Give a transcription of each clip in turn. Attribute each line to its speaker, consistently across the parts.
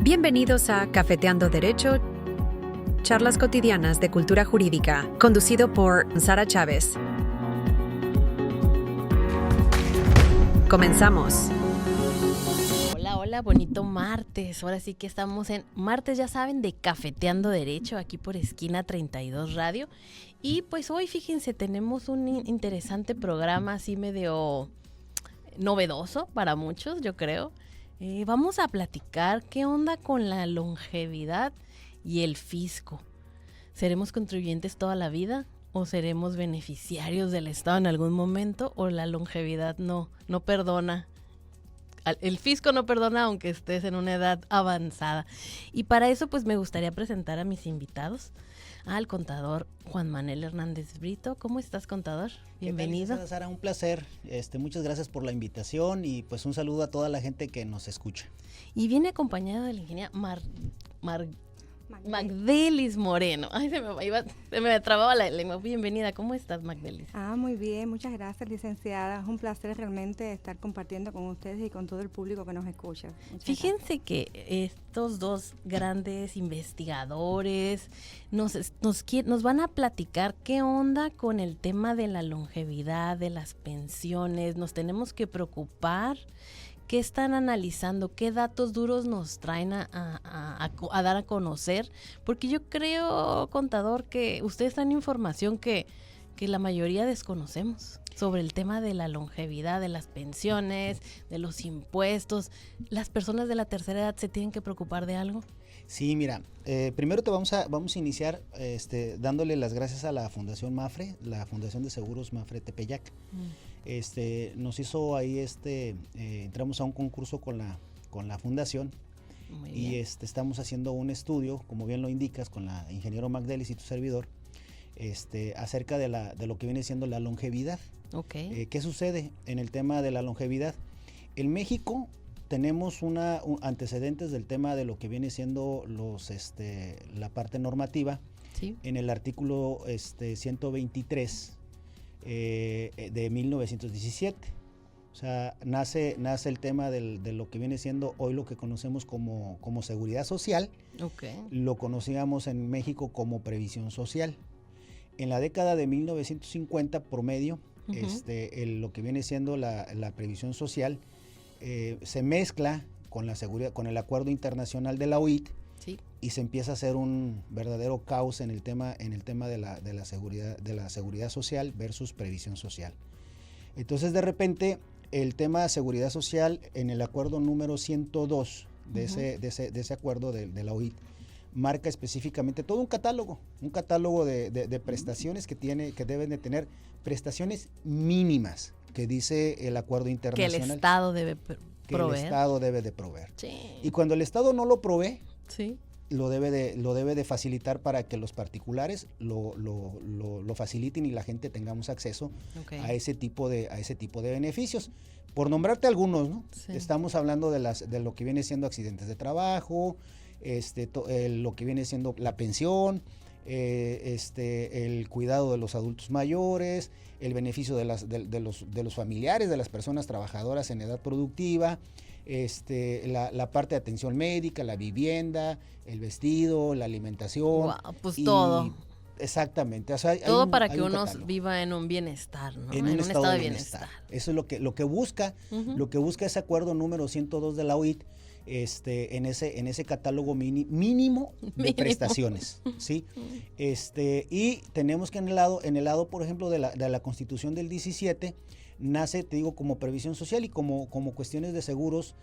Speaker 1: Bienvenidos a Cafeteando Derecho, charlas cotidianas de cultura jurídica, conducido por Sara Chávez. Comenzamos.
Speaker 2: Hola, bonito martes. Ahora sí que estamos en martes, ya saben, de Cafeteando Derecho, aquí por Esquina 32 Radio. Y pues hoy, fíjense, tenemos un interesante programa así medio novedoso para muchos, yo creo. Vamos a platicar qué onda con la longevidad y el fisco. ¿Seremos contribuyentes toda la vida o seremos beneficiarios del Estado en algún momento, o la longevidad no perdona? El fisco no perdona aunque estés en una edad avanzada. Y para eso pues me gustaría presentar a mis invitados, al contador Juan Manuel Hernández Brito. ¿Cómo estás, contador? Bienvenido.
Speaker 3: ¿Qué tal, Sara? Un placer. Muchas gracias por la invitación y pues un saludo a toda la gente que nos escucha.
Speaker 2: Y viene acompañado de la ingeniera Magdelis Moreno. Ay, se me trababa la lengua. Bienvenida. ¿Cómo estás, Magdelis?
Speaker 4: Muy bien. Muchas gracias, licenciada. Es un placer realmente estar compartiendo con ustedes y con todo el público que nos escucha.
Speaker 2: Fíjense que estos dos grandes investigadores nos van a platicar qué onda con el tema de la longevidad, de las pensiones. Nos tenemos que preocupar. ¿Qué están analizando? ¿Qué datos duros nos traen a dar a conocer? Porque yo creo, contador, que ustedes traen información que la mayoría desconocemos sobre el tema de la longevidad, de las pensiones, de los impuestos. ¿Las personas de la tercera edad se tienen que preocupar de algo?
Speaker 3: Sí, mira, primero vamos a iniciar dándole las gracias a la Fundación MAFRE, la Fundación de Seguros MAFRE Tepeyac. Nos hizo ahí, entramos a un concurso con la fundación.
Speaker 2: Muy
Speaker 3: y
Speaker 2: bien.
Speaker 3: Estamos haciendo un estudio, como bien lo indicas, con la ingeniero Magdelis y tu servidor, acerca de lo que viene siendo la longevidad.
Speaker 2: Okay.
Speaker 3: ¿Qué sucede en el tema de la longevidad? En México tenemos antecedentes del tema de lo que viene siendo la parte normativa.
Speaker 2: Sí.
Speaker 3: En el artículo 123 de 1917. O sea, nace el tema de lo que viene siendo hoy lo que conocemos como seguridad social.
Speaker 2: Okay.
Speaker 3: Lo conocíamos en México como previsión social. En la década de 1950 promedio, lo que viene siendo la previsión social se mezcla con la seguridad, con el acuerdo internacional de la OIT.
Speaker 2: Sí.
Speaker 3: Y se empieza a hacer un verdadero caos en el tema de la seguridad social versus previsión social. Entonces, de repente, el tema de seguridad social en el acuerdo número 102 de ese acuerdo de la OIT marca específicamente todo un catálogo de prestaciones que deben de tener prestaciones mínimas, que dice el acuerdo internacional.
Speaker 2: Que el Estado debe proveer.
Speaker 3: El Estado debe de proveer.
Speaker 2: Sí.
Speaker 3: Y cuando el Estado no lo provee,
Speaker 2: Sí.
Speaker 3: lo debe de facilitar para que los particulares lo faciliten y la gente tengamos acceso a ese tipo de beneficios. Por nombrarte algunos, ¿no?
Speaker 2: Sí.
Speaker 3: Estamos hablando de lo que viene siendo accidentes de trabajo, lo que viene siendo la pensión, el cuidado de los adultos mayores, el beneficio de los familiares de las personas trabajadoras en edad productiva, la parte de atención médica, la vivienda, el vestido, la alimentación.
Speaker 2: Wow, pues todo.
Speaker 3: Exactamente. O sea,
Speaker 2: todo para que uno
Speaker 3: catálogo.
Speaker 2: Viva en un bienestar, ¿no?
Speaker 3: En un estado de bienestar. Eso es lo que busca, lo que busca ese acuerdo número 102 de la OIT, en ese catálogo mínimo de prestaciones, ¿sí? Y tenemos que en el lado, por ejemplo, de la Constitución del 17, nace, te digo, como previsión social y como cuestiones de seguros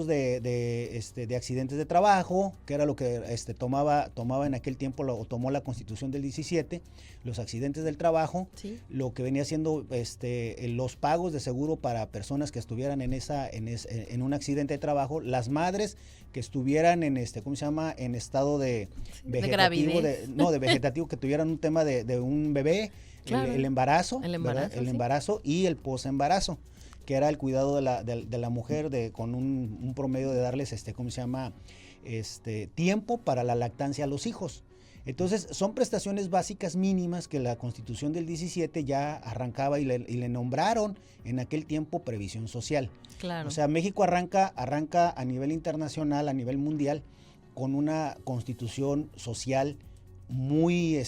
Speaker 3: de accidentes de trabajo, que era lo que tomaba en aquel tiempo, tomó la Constitución del 17, los accidentes del trabajo.
Speaker 2: Sí.
Speaker 3: Lo que venía siendo los pagos de seguro para personas que estuvieran en un accidente de trabajo, las madres que estuvieran en en estado de vegetativo, de vegetativo, que tuvieran un tema de un bebé. Claro. El embarazo,
Speaker 2: sí.
Speaker 3: Embarazo y el posembarazo, que era el cuidado de la mujer con un promedio de darles tiempo para la lactancia a los hijos. Entonces, son prestaciones básicas mínimas que la Constitución del 17 ya arrancaba y le nombraron en aquel tiempo previsión social.
Speaker 2: Claro.
Speaker 3: O sea, México arranca a nivel internacional, a nivel mundial, con una constitución social muy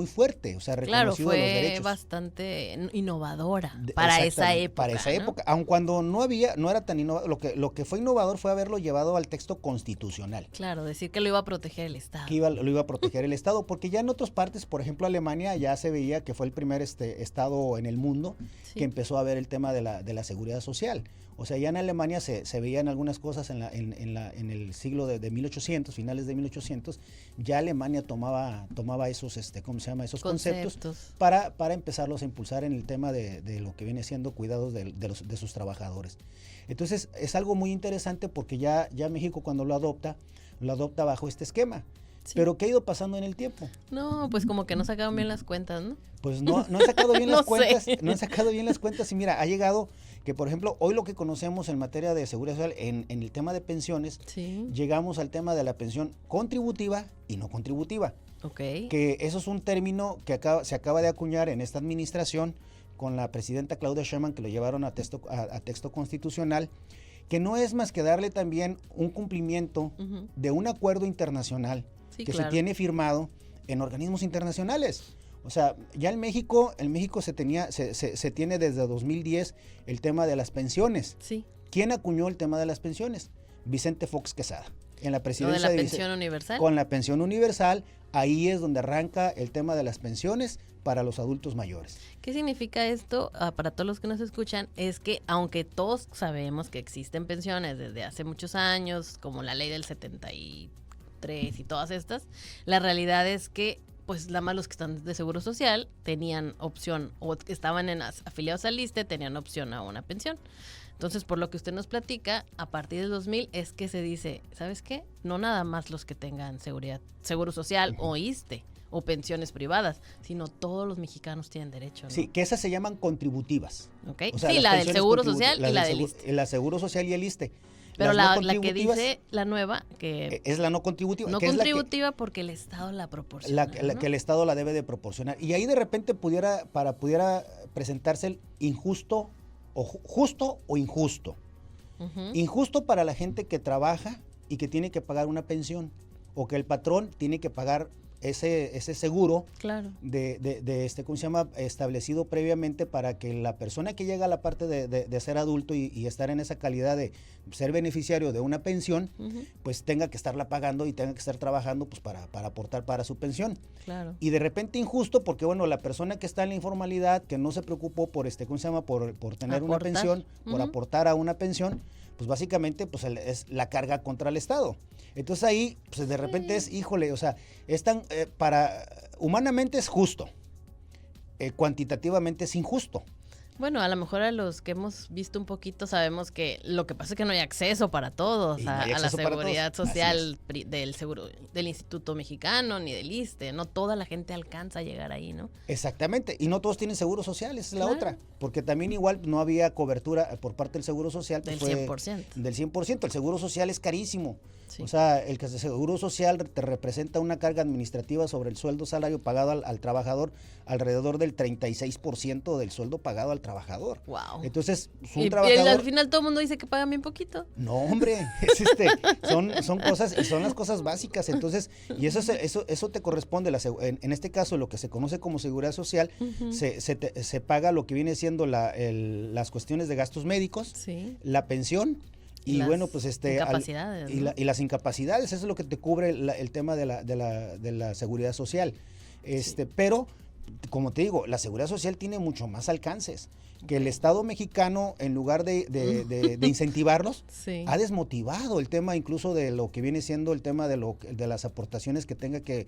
Speaker 3: fuerte, o sea, reconocido
Speaker 2: claro,
Speaker 3: los
Speaker 2: fue
Speaker 3: derechos.
Speaker 2: bastante innovadora para esa época.
Speaker 3: Para esa época, aun cuando no era tan innovador, lo que fue innovador fue haberlo llevado al texto constitucional.
Speaker 2: Claro, decir que lo iba a proteger el Estado.
Speaker 3: Que lo iba a proteger el Estado, porque ya en otras partes, por ejemplo Alemania, ya se veía que fue el primer Estado en el mundo que empezó a ver el tema de la seguridad social. O sea, ya en Alemania se veían algunas cosas en el siglo de 1800, finales de 1800, ya Alemania tomaba esos, esos conceptos para empezarlos a impulsar en el tema de lo que viene siendo cuidados de sus trabajadores. Entonces, es algo muy interesante porque ya México cuando lo adopta bajo este esquema. Sí. Pero ¿qué ha ido pasando en el tiempo?
Speaker 2: No, pues como que no sacaron bien las cuentas, ¿no?
Speaker 3: Pues no han sacado bien las cuentas, no han sacado bien las cuentas y mira, ha llegado que, por ejemplo, hoy lo que conocemos en materia de seguridad social, en el tema de pensiones, llegamos al tema de la pensión contributiva y no contributiva.
Speaker 2: Okay.
Speaker 3: Que eso es un término que se acaba de acuñar en esta administración con la presidenta Claudia Sheinbaum, que lo llevaron a texto constitucional, que no es más que darle también un cumplimiento de un acuerdo internacional que se tiene firmado en organismos internacionales. O sea, ya en México se tiene desde 2010 el tema de las pensiones.
Speaker 2: Sí.
Speaker 3: ¿Quién acuñó el tema de las pensiones? Vicente Fox Quesada. En la presidencia
Speaker 2: ¿Lo de la pensión universal?
Speaker 3: Con la pensión universal, ahí es donde arranca el tema de las pensiones para los adultos mayores.
Speaker 2: ¿Qué significa esto? Para todos los que nos escuchan, es que aunque todos sabemos que existen pensiones desde hace muchos años, como la ley del 73 y todas estas, la realidad es que pues nada más los que están de Seguro Social tenían opción o estaban afiliados al ISSSTE, tenían opción a una pensión. Entonces, por lo que usted nos platica, a partir del 2000 es que se dice, ¿sabes qué? No nada más los que tengan Seguro Social o ISSSTE o pensiones privadas, sino todos los mexicanos tienen derecho, ¿no?
Speaker 3: Sí, que esas se llaman contributivas.
Speaker 2: Okay. O sea, sí, la del Seguro Social y la del ISSSTE.
Speaker 3: La Seguro Social y el ISSSTE.
Speaker 2: Pero la que dice la nueva, que
Speaker 3: es la no contributiva.
Speaker 2: No contributiva porque el Estado la proporciona.
Speaker 3: Que el Estado la debe de proporcionar. Y ahí de repente pudiera presentarse el injusto o justo o injusto. Injusto para la gente que trabaja y que tiene que pagar una pensión, o que el patrón tiene que pagar ese seguro ¿cómo se llama? Establecido previamente para que la persona que llega a la parte de ser adulto y estar en esa calidad de ser beneficiario de una pensión, pues tenga que estarla pagando y tenga que estar trabajando pues para aportar para su pensión.
Speaker 2: Claro.
Speaker 3: Y de repente injusto porque bueno, la persona que está en la informalidad, que no se preocupó por ¿cómo se llama? Por tener una pensión, por aportar a una pensión, pues básicamente pues es la carga contra el Estado. Entonces ahí, pues de repente es, híjole, o sea, humanamente es justo, cuantitativamente es injusto.
Speaker 2: Bueno, a lo mejor a los que hemos visto un poquito sabemos que lo que pasa es que no hay acceso para todos a la seguridad social del Instituto Mexicano ni del ISSSTE. No toda la gente alcanza a llegar ahí, ¿no?
Speaker 3: Exactamente, y no todos tienen seguro social, esa es la otra, porque también igual no había cobertura por parte del seguro social.
Speaker 2: Del 100%.
Speaker 3: Del 100%, el seguro social es carísimo.
Speaker 2: Sí.
Speaker 3: O sea, el seguro social te representa una carga administrativa sobre el sueldo salario pagado al trabajador alrededor del 36% del sueldo pagado al trabajador.
Speaker 2: Wow.
Speaker 3: Entonces,
Speaker 2: trabajador... al final todo el mundo dice que pagan bien poquito.
Speaker 3: No, hombre, son cosas, y son las cosas básicas. Entonces, y eso te corresponde. En este caso, lo que se conoce como seguridad social, se paga lo que viene siendo las cuestiones de gastos médicos, la pensión. Y bueno, pues
Speaker 2: incapacidades, ¿no?
Speaker 3: y las incapacidades, eso es lo que te cubre el tema de la seguridad social. Pero, como te digo, la seguridad social tiene mucho más alcances. Que el Estado mexicano, en lugar de incentivarlos, ha desmotivado el tema incluso de lo que viene siendo el tema de las aportaciones que tenga que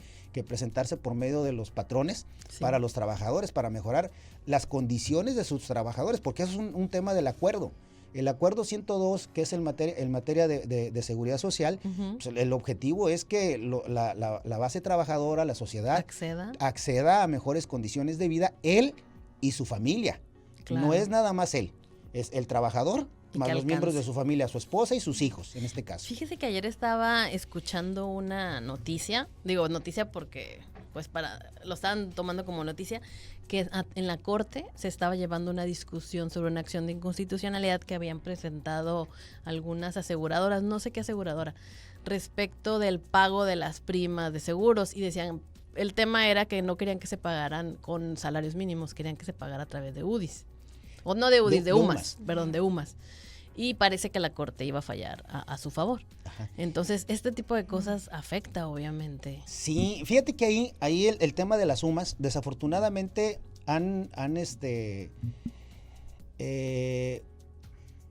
Speaker 3: presentarse por medio de los patrones para los trabajadores, para mejorar las condiciones de sus trabajadores, porque eso es un tema del acuerdo. El acuerdo 102, que es en materia de seguridad social, pues el objetivo es que la base trabajadora, la sociedad, acceda a mejores condiciones de vida, él y su familia. Claro. No es nada más él, es el trabajador más los miembros de su familia, su esposa y sus hijos, en este caso.
Speaker 2: Fíjese que ayer estaba escuchando una noticia, digo noticia porque pues lo estaban tomando como noticia, que en la Corte se estaba llevando una discusión sobre una acción de inconstitucionalidad que habían presentado algunas aseguradoras, no sé qué aseguradora, respecto del pago de las primas de seguros, y decían, el tema era que no querían que se pagaran con salarios mínimos, querían que se pagara a través de UDIs. O no de UDIs, de UMAS, perdón, de UMAS. Y parece que la Corte iba a fallar a su favor. Ajá. Entonces, este tipo de cosas afecta, obviamente.
Speaker 3: Sí, fíjate que ahí el tema de las UMAS, desafortunadamente, han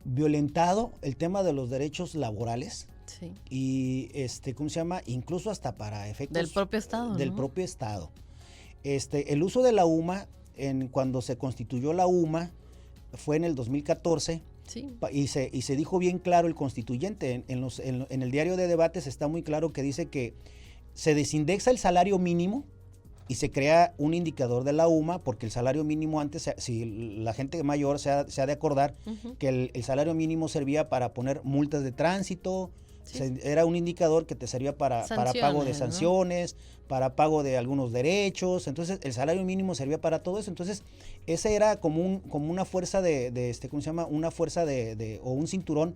Speaker 3: violentado el tema de los derechos laborales.
Speaker 2: Sí.
Speaker 3: Y, ¿cómo se llama? Incluso hasta para efectos...
Speaker 2: Del propio Estado,
Speaker 3: Del
Speaker 2: ¿no?
Speaker 3: propio Estado. El uso de la UMA, cuando se constituyó la UMA, fue en el 2014...
Speaker 2: Sí.
Speaker 3: Y se dijo bien claro el constituyente, en el diario de debates está muy claro que dice que se desindexa el salario mínimo y se crea un indicador de la UMA, porque el salario mínimo antes, si la gente mayor se ha de acordar, que el salario mínimo servía para poner multas de tránsito, era un indicador que te servía para pago de sanciones, ¿no? Para pago de algunos derechos. Entonces el salario mínimo servía para todo eso. Entonces ese era como una fuerza ¿cómo se llama? Una fuerza o un cinturón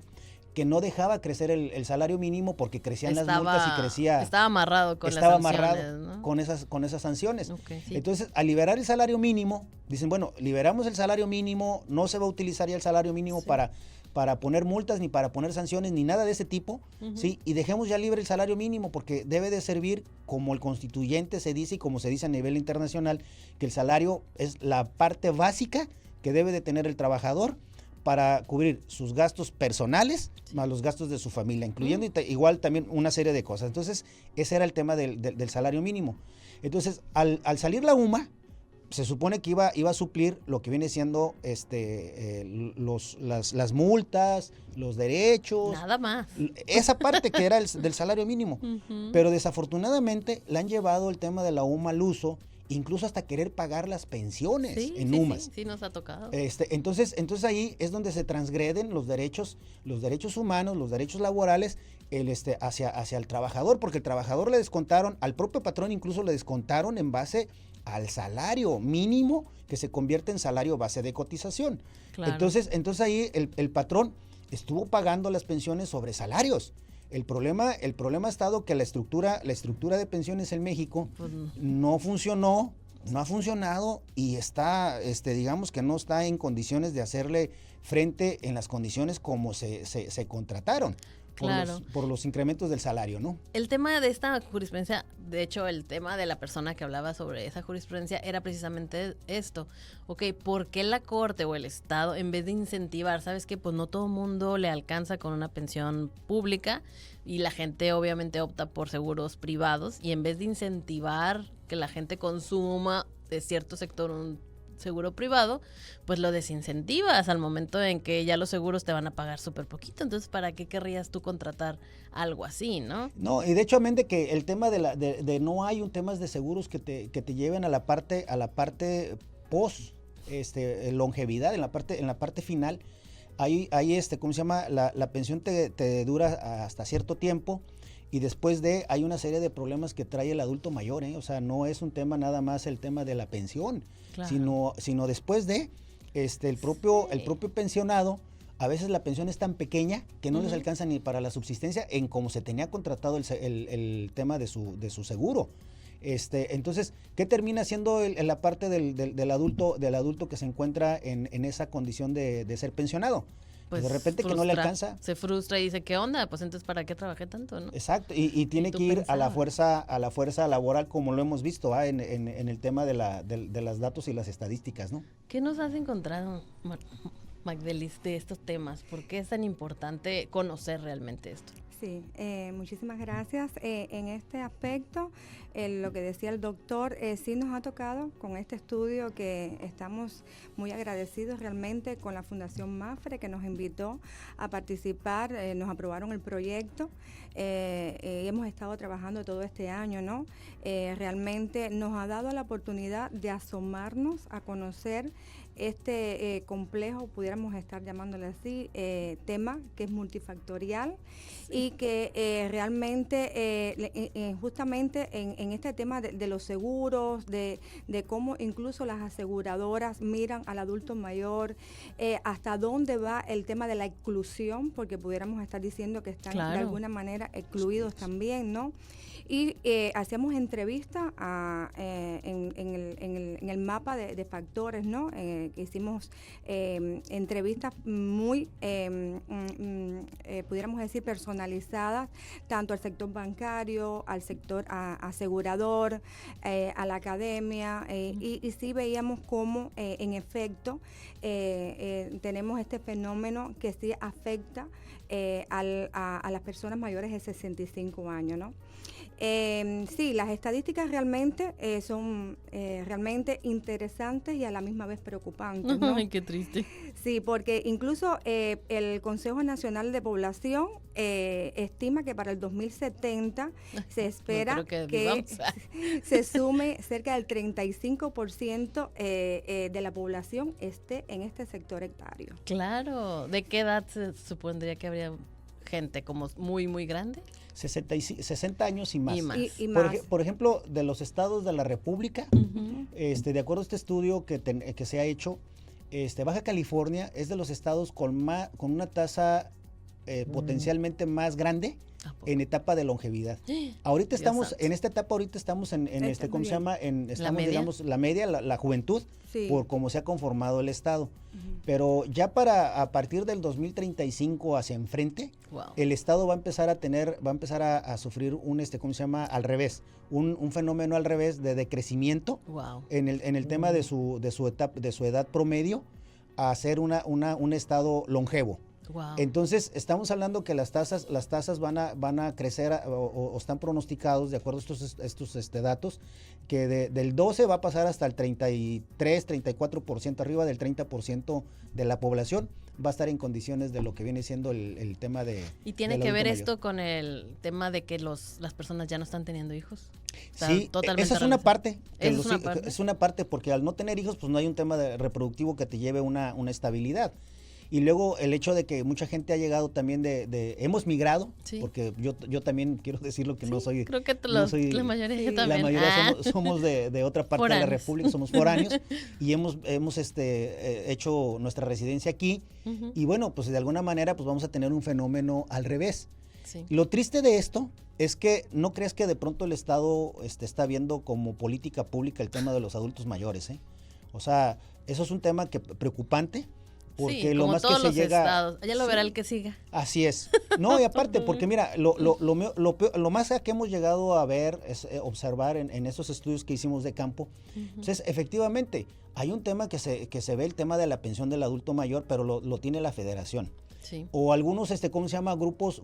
Speaker 3: que no dejaba crecer el salario mínimo, porque crecían las multas y crecía...
Speaker 2: Estaba amarrado con las sanciones, ¿no?
Speaker 3: con esas sanciones.
Speaker 2: Okay, sí.
Speaker 3: Entonces, al liberar el salario mínimo, dicen, bueno, liberamos el salario mínimo, no se va a utilizar ya el salario mínimo para poner multas, ni para poner sanciones, ni nada de ese tipo, ¿sí? Y dejemos ya libre el salario mínimo, porque debe de servir, como el constituyente se dice y como se dice a nivel internacional, que el salario es la parte básica que debe de tener el trabajador para cubrir sus gastos personales, más los gastos de su familia, incluyendo igual también una serie de cosas. Entonces, ese era el tema del salario mínimo. Entonces, al salir la UMA, se supone que iba a suplir lo que viene siendo las multas, los derechos.
Speaker 2: Nada más.
Speaker 3: Esa parte que era del salario mínimo. Pero desafortunadamente le han llevado el tema de la UMA al uso, incluso hasta querer pagar las pensiones en UMAS.
Speaker 2: Sí, nos ha tocado.
Speaker 3: Entonces ahí es donde se transgreden los derechos humanos, los derechos laborales, hacia el trabajador, porque el trabajador le descontaron, al propio patrón incluso le descontaron en base al salario mínimo, que se convierte en salario base de cotización. Claro. Entonces ahí el patrón estuvo pagando las pensiones sobre salarios. El problema ha estado que la estructura de pensiones en México no funcionó, no ha funcionado, y está, digamos que no está en condiciones de hacerle frente en las condiciones como se contrataron.
Speaker 2: Claro.
Speaker 3: Por los incrementos del salario, ¿no?
Speaker 2: El tema de esta jurisprudencia, de hecho, el tema de la persona que hablaba sobre esa jurisprudencia era precisamente esto. Ok, ¿por qué la Corte o el Estado, en vez de incentivar, sabes que pues no todo mundo le alcanza con una pensión pública y la gente obviamente opta por seguros privados, y en vez de incentivar que la gente consuma de cierto sector un seguro privado, pues lo desincentivas al momento en que ya los seguros te van a pagar súper poquito? Entonces, ¿para qué querrías tú contratar algo así, no?
Speaker 3: No, y de hecho, amén de que el tema de no hay un temas de seguros que te lleven a la parte post longevidad, en la parte final. Ahí ¿cómo se llama? La pensión te dura hasta cierto tiempo, y después hay una serie de problemas que trae el adulto mayor, ¿eh? O sea, no es un tema nada más el tema de la pensión, claro, sino después el propio pensionado, a veces la pensión es tan pequeña que no les alcanza ni para la subsistencia en como se tenía contratado el tema de su seguro. Entonces, ¿qué termina siendo en la parte del adulto que se encuentra en esa condición de ser pensionado? Pues de repente que no le alcanza.
Speaker 2: Se frustra y dice, ¿qué onda? Pues entonces, ¿para qué trabajé tanto, no?
Speaker 3: Exacto, y tiene que ir a la fuerza laboral, como lo hemos visto en el tema de los datos y las estadísticas, ¿no?
Speaker 2: ¿Qué nos has encontrado, Magdelis, de estos temas? ¿Por qué es tan importante conocer realmente esto?
Speaker 4: Sí, muchísimas gracias. En este aspecto, lo que decía el doctor, sí nos ha tocado con este estudio, que estamos muy agradecidos realmente con la Fundación MAFRE, que nos invitó a participar, nos aprobaron el proyecto, hemos estado trabajando todo este año, ¿no? Realmente nos ha dado la oportunidad de asomarnos a conocer este complejo, pudiéramos estar llamándole así, tema que es multifactorial y que realmente justamente en este tema de los seguros, de cómo incluso las aseguradoras miran al adulto mayor, hasta dónde va el tema de la exclusión, porque pudiéramos estar diciendo que están de alguna manera excluidos también, ¿no? Y hacíamos entrevistas en el mapa de factores, ¿no? Hicimos entrevistas muy, pudiéramos decir, personalizadas, tanto al sector bancario, al sector asegurador, a la academia, y sí veíamos cómo, en efecto, tenemos este fenómeno que sí afecta a las personas mayores de 65 años, ¿no? Sí, las estadísticas realmente son realmente interesantes y a la misma vez preocupantes, ¿no?
Speaker 2: Ay, qué triste.
Speaker 4: Sí, porque incluso el Consejo Nacional de Población estima que para el 2070 se espera que se sume cerca del 35% de la población esté en este sector etario.
Speaker 2: Claro. ¿De qué edad se supondría que habría gente como muy, muy grande?
Speaker 3: 60 años y más.
Speaker 2: Y
Speaker 4: más.
Speaker 3: Por ejemplo, de los estados de la República, de acuerdo a este estudio que se ha hecho, Baja California es de los estados con una tasa potencialmente más grande en etapa de longevidad. Ahorita estamos, en esta etapa, estamos en ¿cómo se llama? Estamos, digamos, la media, la juventud,
Speaker 4: sí,
Speaker 3: por cómo se ha conformado el estado. Pero ya a partir del 2035 hacia enfrente, el estado va a empezar a sufrir ¿cómo se llama? Al revés, un fenómeno al revés de decrecimiento en el tema de su edad promedio a ser un estado longevo.
Speaker 2: Wow.
Speaker 3: Entonces, estamos hablando que las tasas van a crecer o están pronosticados, de acuerdo a estos datos, que del 12 va a pasar hasta el 33, 34%, arriba del 30% de la población va a estar en condiciones de lo que viene siendo el tema de...
Speaker 2: ¿Y tiene que ver esto con el tema de que las personas ya no están teniendo hijos?
Speaker 3: Sí, esa es una parte. Es una parte porque al no tener hijos, pues no hay un tema reproductivo que te lleve una estabilidad. Y luego el hecho de que mucha gente ha llegado también hemos migrado, sí, porque yo también quiero decirlo que sí, no soy...
Speaker 2: Creo que la mayoría también.
Speaker 3: La mayoría somos de otra parte de la República, somos foráneos y hemos hecho nuestra residencia aquí. Y bueno, pues de alguna manera pues vamos a tener un fenómeno al revés. Sí. Lo triste de esto es que no crees que de pronto el Estado está viendo como política pública el tema de los adultos mayores, ¿eh? O sea, eso es un tema preocupante. Porque
Speaker 2: sí,
Speaker 3: lo
Speaker 2: como
Speaker 3: más
Speaker 2: todos
Speaker 3: que se
Speaker 2: los
Speaker 3: llega,
Speaker 2: estados. Ya lo verá el que siga.
Speaker 3: Así es. No, y aparte, porque mira, lo más que hemos llegado a ver, es observar en esos estudios que hicimos de campo, entonces efectivamente hay un tema que se ve, el tema de la pensión del adulto mayor, pero lo tiene la federación. Sí. O algunos, ¿cómo se llama? Grupos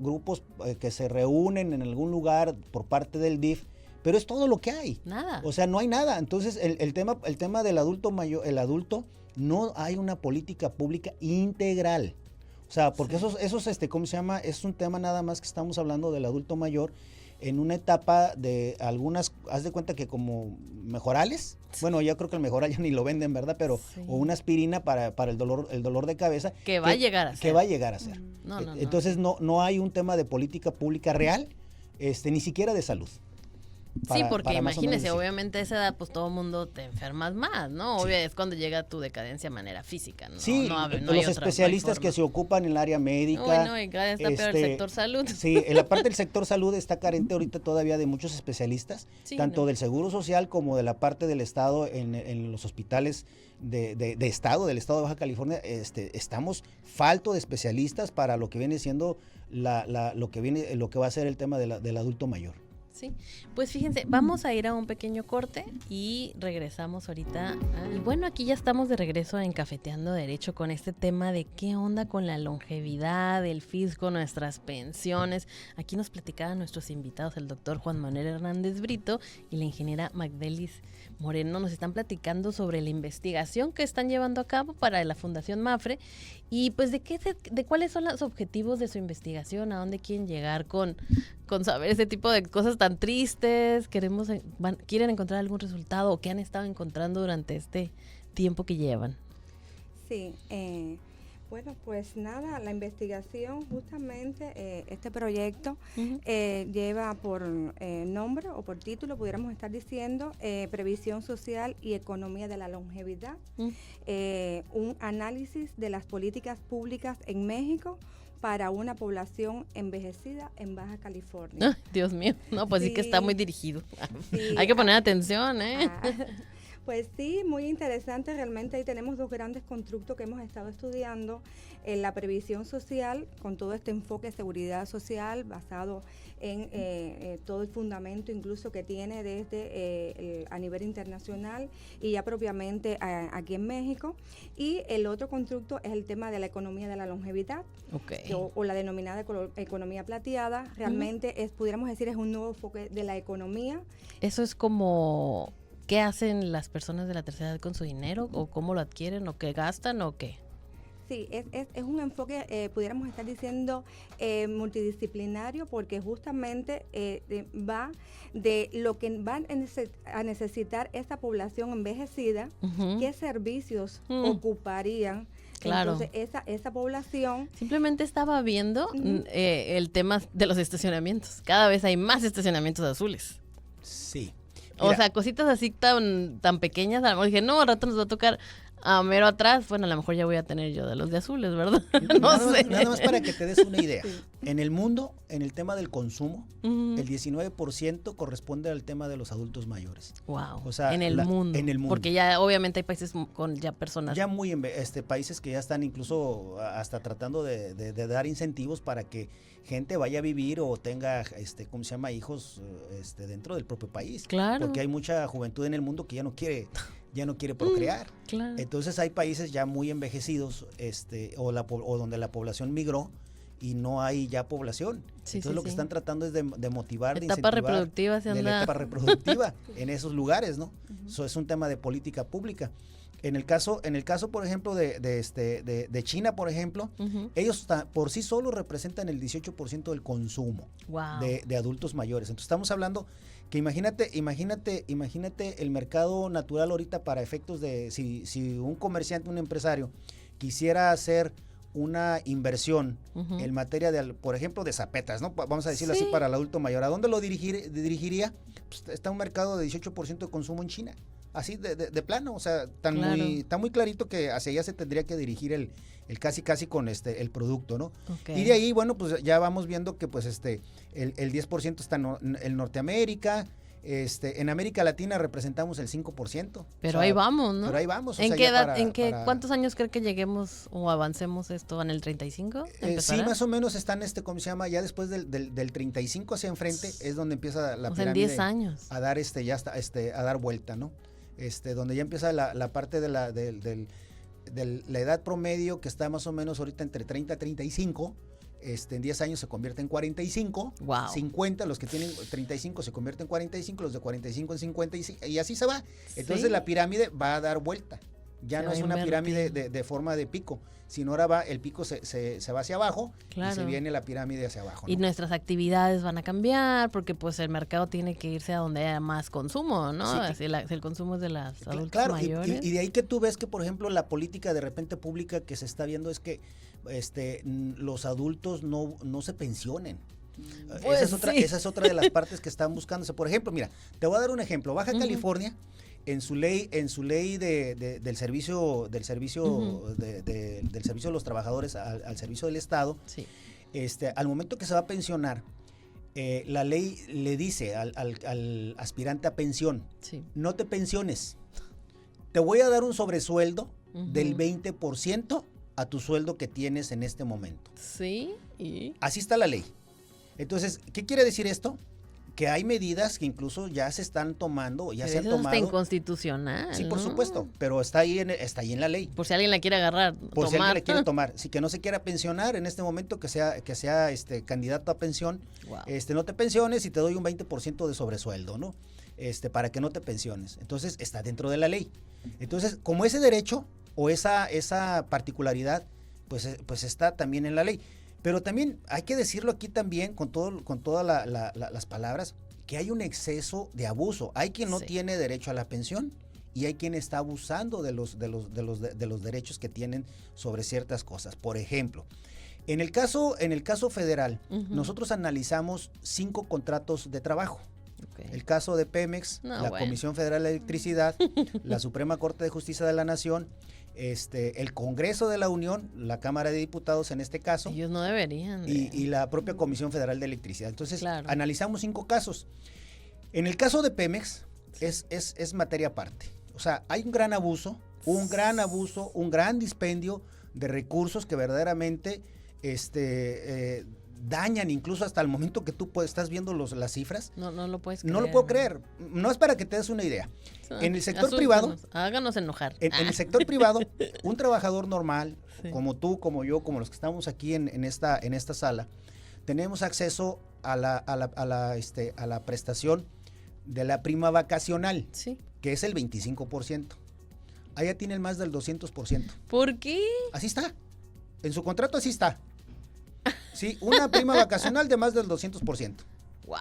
Speaker 3: que se reúnen en algún lugar por parte del DIF, pero es todo lo que hay.
Speaker 2: Nada.
Speaker 3: O sea, no hay nada. Entonces, el tema del adulto mayor, no hay una política pública integral. O sea, porque sí, esos ¿cómo se llama? Es un tema nada más que estamos hablando del adulto mayor en una etapa de algunas, haz de cuenta que como mejorales, sí, bueno, yo creo que el mejoral ya ni lo venden, ¿verdad? Pero, sí, o una aspirina para el dolor de cabeza.
Speaker 2: Que va a llegar a ser.
Speaker 3: Que va a llegar a ser.
Speaker 2: No.
Speaker 3: Entonces, no hay un tema de política pública real, ni siquiera de salud.
Speaker 2: Sí, porque imagínese, obviamente a esa edad pues todo el mundo te enfermas más, ¿no?
Speaker 3: Sí.
Speaker 2: Obvio es cuando llega tu decadencia de manera física, ¿no?
Speaker 3: Sí, los especialistas que se ocupan en el área médica.
Speaker 2: Bueno, y cada vez está peor el sector salud.
Speaker 3: Sí, en la parte del sector salud está carente ahorita todavía de muchos especialistas, sí, tanto del Seguro Social como de la parte del Estado en los hospitales del Estado de Baja California. Estamos falto de especialistas para lo que viene siendo lo que va a ser el tema del adulto mayor.
Speaker 2: Sí, pues fíjense, vamos a ir a un pequeño corte y regresamos ahorita. Y bueno, aquí ya estamos de regreso en Cafeteando Derecho con este tema de qué onda con la longevidad, el fisco, nuestras pensiones. Aquí nos platicaban nuestros invitados, el doctor Juan Manuel Hernández Brito y la ingeniera Magdelis Moreno. Nos están platicando sobre la investigación que están llevando a cabo para la Fundación MAPFRE y pues de cuáles son los objetivos de su investigación, a dónde quieren llegar con saber ese tipo de cosas tan tristes, quieren encontrar algún resultado o qué han estado encontrando durante este tiempo que llevan.
Speaker 4: Sí, bueno, pues nada, la investigación, justamente este proyecto lleva por nombre o por título, pudiéramos estar diciendo, Previsión Social y Economía de la Longevidad, un análisis de las políticas públicas en México para una población envejecida en Baja California.
Speaker 2: Dios mío, no, pues sí que está muy dirigido.
Speaker 4: Sí,
Speaker 2: hay que poner atención, ¿eh?
Speaker 4: Pues sí, muy interesante. Realmente ahí tenemos dos grandes constructos que hemos estado estudiando. La previsión social, con todo este enfoque de seguridad social basado en todo el fundamento incluso que tiene desde a nivel internacional y ya propiamente aquí en México. Y el otro constructo es el tema de la economía de la longevidad, o la denominada economía plateada. Realmente pudiéramos decir, es un nuevo enfoque de la economía.
Speaker 2: Eso es como... ¿Qué hacen las personas de la tercera edad con su dinero? ¿O cómo lo adquieren? ¿O qué gastan? ¿O qué?
Speaker 4: Sí, es un enfoque, pudiéramos estar diciendo, multidisciplinario, porque justamente va de lo que van a necesitar esa población envejecida, qué servicios ocuparían.
Speaker 2: Claro.
Speaker 4: Entonces, esa población...
Speaker 2: Simplemente estaba viendo el tema de los estacionamientos. Cada vez hay más estacionamientos azules.
Speaker 3: Sí.
Speaker 2: Mira. O sea, cositas así tan pequeñas, a lo mejor dije, no, al rato nos va a tocar a mero atrás. Bueno, a lo mejor ya voy a tener yo de los de azules, ¿verdad?
Speaker 3: Nada más para que te des una idea. Sí. En el mundo, en el tema del consumo, el 19% corresponde al tema de los adultos mayores.
Speaker 2: Wow.
Speaker 3: O sea,
Speaker 2: en el mundo. Porque ya obviamente hay países con ya personas.
Speaker 3: Ya muy países que ya están incluso hasta tratando de dar incentivos para que gente vaya a vivir o tenga, ¿cómo se llama? Hijos dentro del propio país.
Speaker 2: Claro.
Speaker 3: Porque hay mucha juventud en el mundo que ya no quiere procrear.
Speaker 2: Claro.
Speaker 3: Entonces hay países ya muy envejecidos, o donde la población migró y no hay ya población.
Speaker 2: Sí,
Speaker 3: entonces lo que están tratando es de motivar, de
Speaker 2: incentivar. La
Speaker 3: etapa reproductiva en esos lugares, ¿no? Eso es un tema de política pública. En el caso, por ejemplo, de China, por ejemplo, ellos por sí solos representan el 18% del consumo de adultos mayores. Entonces estamos hablando que imagínate el mercado natural ahorita para efectos de si un comerciante, un empresario quisiera hacer una inversión en materia de, por ejemplo, de zapetas, ¿no? Vamos a decirlo así para el adulto mayor. ¿A dónde lo dirigiría? Pues está un mercado de 18% de consumo en China. Así de plano, o sea, está muy clarito que hacia allá se tendría que dirigir el casi con el producto, ¿no? Y de ahí, bueno, pues ya vamos viendo que pues el 10% está en Norteamérica. En América Latina representamos el 5%.
Speaker 2: Pero o sea, ahí vamos, ¿no?
Speaker 3: Pero ahí vamos.
Speaker 2: ¿En qué edad, cuántos años cree que lleguemos o avancemos esto? ¿En el 35?
Speaker 3: Sí, más o menos están, ¿cómo se llama? Ya después del 35 hacia enfrente es donde empieza la pirámide.
Speaker 2: En 10 años.
Speaker 3: A dar, ya está, a dar vuelta, ¿no? Donde ya empieza la parte de la edad promedio, que está más o menos ahorita entre 30 y 35. En 10 años se convierte en 45, 50, los que tienen 35 se convierten en 45, los de 45 en 55, y así se va. Entonces la pirámide va a dar vuelta. Ya no es una pirámide de forma de pico, sino ahora el pico se va hacia abajo y se viene la pirámide hacia abajo, ¿no?
Speaker 2: Y nuestras actividades van a cambiar porque pues el mercado tiene que irse a donde haya más consumo, ¿no? Sí, si el consumo es de las adultos mayores.
Speaker 3: Y de ahí que tú ves que, por ejemplo, la política de repente pública que se está viendo es que los adultos no se pensionen.
Speaker 2: Pues
Speaker 3: esa es otra de las partes que están buscándose. Por ejemplo, mira, te voy a dar un ejemplo. Baja California, en su ley del servicio del servicio de los trabajadores al servicio del Estado, al momento que se va a pensionar, la ley le dice al aspirante a pensión, no te pensiones, te voy a dar un sobresueldo del 20% a tu sueldo que tienes en este momento.
Speaker 2: Sí.
Speaker 3: Así está la ley. Entonces, ¿qué quiere decir esto? Que hay medidas que incluso ya se están tomando, ya se han tomado.
Speaker 2: Está inconstitucional.
Speaker 3: Sí, por supuesto, pero está ahí en la ley.
Speaker 2: Por si alguien la quiere agarrar,
Speaker 3: por si alguien la quiere tomar. Si que no se quiera pensionar en este momento, que sea candidato a pensión, no te pensiones y te doy un 20% de sobresueldo, ¿no? Para que no te pensiones. Entonces, está dentro de la ley. Entonces, como ese derecho o esa particularidad, pues está también en la ley. Pero también hay que decirlo aquí también con todas las palabras, que hay un exceso de abuso. Hay quien no tiene derecho a la pensión y hay quien está abusando de los derechos que tienen sobre ciertas cosas. Por ejemplo, en el caso federal, nosotros analizamos 5 contratos de trabajo. Okay. El caso de Pemex, Comisión Federal de Electricidad, la Suprema Corte de Justicia de la Nación, el Congreso de la Unión, la Cámara de Diputados en este caso.
Speaker 2: Ellos no deberían.
Speaker 3: Y la propia Comisión Federal de Electricidad. Entonces, analizamos 5 casos. En el caso de Pemex, es materia aparte. O sea, hay un gran abuso, un gran dispendio de recursos que verdaderamente dañan, incluso hasta el momento que tú estás viendo las cifras.
Speaker 2: No lo puedes creer.
Speaker 3: No lo puedo creer. No es para que te des una idea. En el sector privado,
Speaker 2: háganos enojar.
Speaker 3: En el sector privado, un trabajador normal, como tú, como yo, como los que estamos aquí en esta sala, tenemos acceso a la prestación de la prima vacacional, que es el 25%. Allá tienen más del 200%.
Speaker 2: ¿Por qué?
Speaker 3: Así está. En su contrato así está. Sí, una prima vacacional de más del 200%.
Speaker 2: Wow.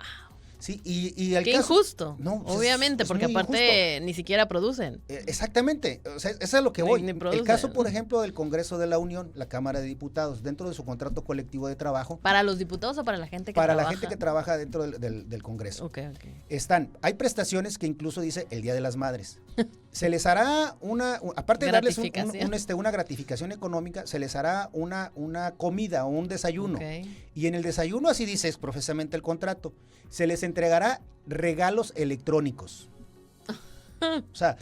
Speaker 3: Sí, y el
Speaker 2: qué
Speaker 3: caso,
Speaker 2: injusto.
Speaker 3: No,
Speaker 2: obviamente, porque aparte
Speaker 3: injusto.
Speaker 2: Ni siquiera producen.
Speaker 3: Exactamente, o sea, eso es a lo que voy.
Speaker 2: El
Speaker 3: caso, por ejemplo, del Congreso de la Unión, la Cámara de Diputados, dentro de su contrato colectivo de trabajo.
Speaker 2: ¿Para los diputados o para la gente que trabaja?
Speaker 3: Para la gente que trabaja dentro del Congreso.
Speaker 2: Okay.
Speaker 3: Hay prestaciones que incluso dice el Día de las Madres. Se les hará aparte de darles una gratificación económica, se les hará una comida o un desayuno. Okay. Y en el desayuno, así dice profesamente el contrato, se les entregará regalos electrónicos. O sea,